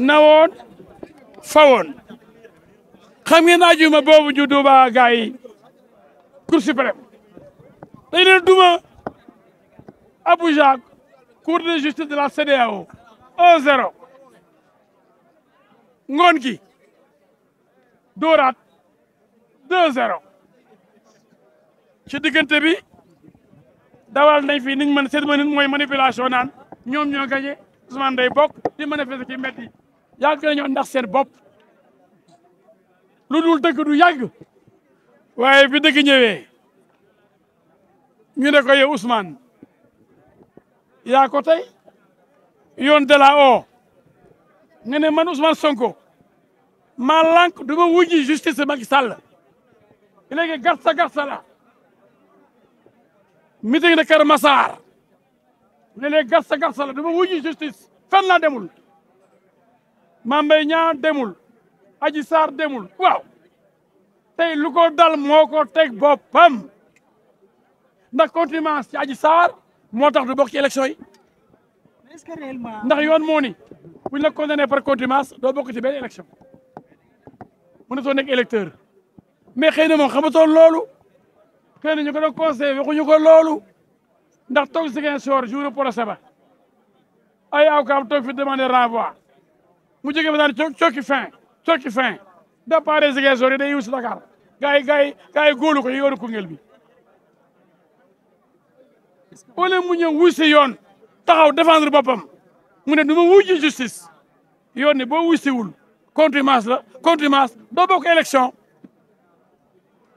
nawoon fawoon xam ngeen ajuma boobu ñu duuba gars yi Cour suprême dañ leen duma Abuja Cour de justice de la CEDEAO 1-0 ngoon gi dooraat 2-0 ci diggante bi dawal nañ fi niñ mën seen mën mooy manipulation naan ñoom ñoo gagné Ousmane day bokk di manifester ci mbedd yi yàgg nañoo ndax seen bopp lu dul dëgg du yàgg waaye bi dëgg ñëwee ñu ne ko yow Ousmane yaa ko tey yoon de la o nga ne man Ousmane Sonko maa lànk du ma wujji justice Macky Sall léegi garsa la meeting de Kër Massar ne léegi garsa la du ma wujji justice fenn laa demul Mame Mbaye Niang demul Adji Sarr demul waaw tey lu ko dal moo ko teg boppam ndax contumace ci Adji Sarr moo tax du bokk ci élection yi est-ce que réellement ndax yoon moo ni buñ la condamné par contumace doo bokk ci benn élection mënatoo nekk électeur mais xëy na moom xamatoon loolu xëy na ñu ko doon conseillé waxuñu ko loolu ndax toog Ziguinchor jour procès ba ay avocat toog fi demandé renvoi mu jógee ba daan cokki fin départ Ziguinchor yi day yiw si Dakar gars yi góolu ko yoonu Koungheul bi au lieu mu ñëw wuy si yoon taxaw défendre boppam mu ne du ma wujji justice yoon ne boo wuy siwul contumace doo bokk élection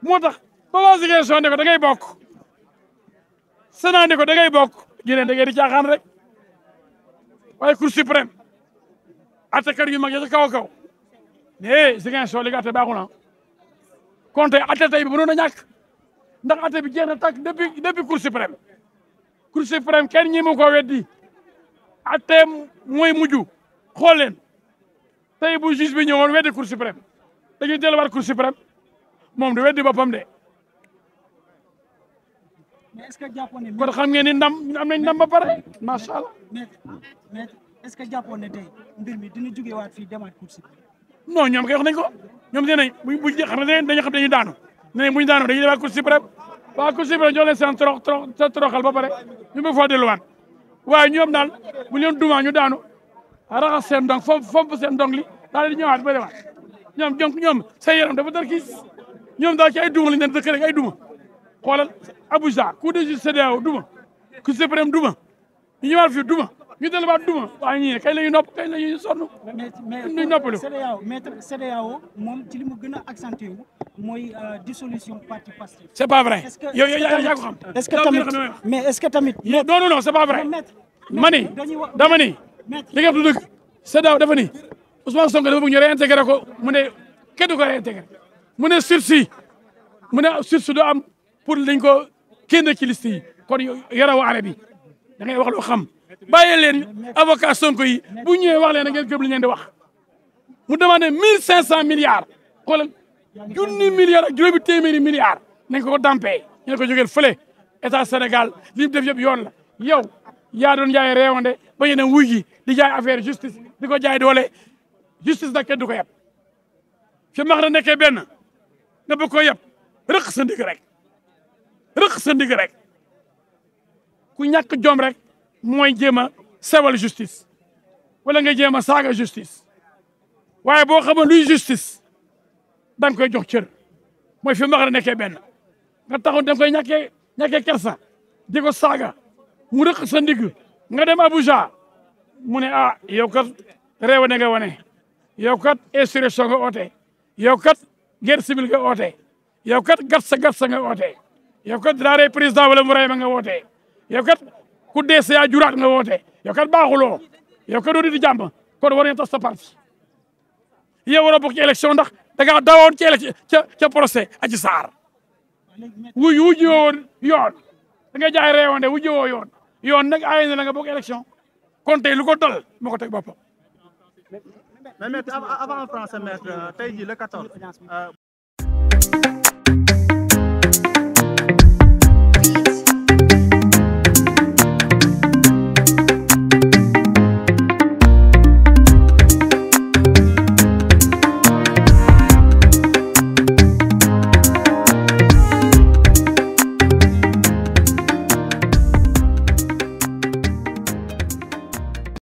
moo tax ba waa Ziguinchor ne ko da ngay bokk Sénat ne ko da ngay bokk jëneen da ngay di caaxaan rek waaye Cour suprême attekat yu mag ya ca kaw a kaw mais Ziguinchor li nga atte baaxul na konte atte tey bi mënoon a ñàkk ndax atte bi jeex na tàkk depuis Cour suprême kenn ñi mu ko weddi atte mooy mujj xool leen tey bu juge bi ñëwoon weddi Cour suprême dañuy delluwaat Cour suprême moom du weddi boppam de mais est-ce que jàppoon ne kon xam ngeen ni ndam am nañ ndam ba pare macha allah. mais est-ce que jàppoon ne tey mbir mi dina jógewaat fii demaat Cour suprême. non ñoom kay wax nañ ko ñoom nee nañ buñ xam ne dañu xam dañuy daanu nee nañ buñ daanu dañuy demaat Cour suprême waa Cour suprême jox leen seen toroxal ba pare ñu bëgg foo delluwaat waaye ñoom daal bu leen duma ñu daanu raxas seen ndong fomp seen ndong li daal di ñëwaat ba demaat ñoom seen yaram dafa dar kiis ñoom daal ci ay duma lañ leen dëkk rek ay duma xoolal Abuja Cour de justice CEDEAO duma Cour suprême duma ñu ñëwaat fii duma ñu delluwaat duma waaye ñii kañ la ñuy nopp kañ la ñuy sonn ñu noppalu CEDEAO moom ci li mu gën a accentué wu mooy dissolution parti Pastef. c'est pas vrai yow yaa ko xam est-ce que tamit mais est-ce que tamit non c'est pas vrai mani dama ni li nga wax du dëgg CEDEAO dafa ni Ousmane Sonko dafa bëgg ñu réintégré ko mu ne kenn du ko réintégré mu ne sursis du am pour dañ ko génn ci liste yi kon yarawu arab bi da ngay wax loo xam bàyyi leen avocat Sonko yi bu ñëwee wax leen ngeen gëm li ngeen di wax mu demandé 1500 milliards xoolal junni milliards ak juróomi téeméeri milliards nañ ko dampee ñu ne ko jógeel fële état Sénégal li mu def yëpp yoon la yow yaa doon jaay réewande ba ñu ne wuy gi di jaay affaire justice di ko jaay doole justice nag kenn du ko yeb fi max na nekkee benn nga bëgg ko yeb rëq sa ndig rek ku ñàkk jom rek mooy jéem a sewal justice wala nga jéem a saaga justice waaye boo xamoon luy justice da nga koy jox cër mooy fi max na nekkee benn nga taxaw da nga koy ñàkkee kersa di ko saaga mu rëq sa ndig nga dem Abuja mu ne yow kat réew ne nga wane yow kat insurrection nga oote yow kat guerre civile nga oote yow kat gatsa nga oote yow kat daa rey président wala mu rey ma nga woote yow kat ku dee sa juraat nga woote yow kat baaxuloo yow kat doo di jàmm kon war nañu tas sa parti yow war a bokk ci élection ndax da ngaa dawoon ci élection ca procès Adji Sarr wujji woon yoon da nga jaay réewande wujji woo yoon nag aay na la nga bokk élection kon tey lu ko dal moo ko teg boppam. mais maître avant français maître tey jii le 14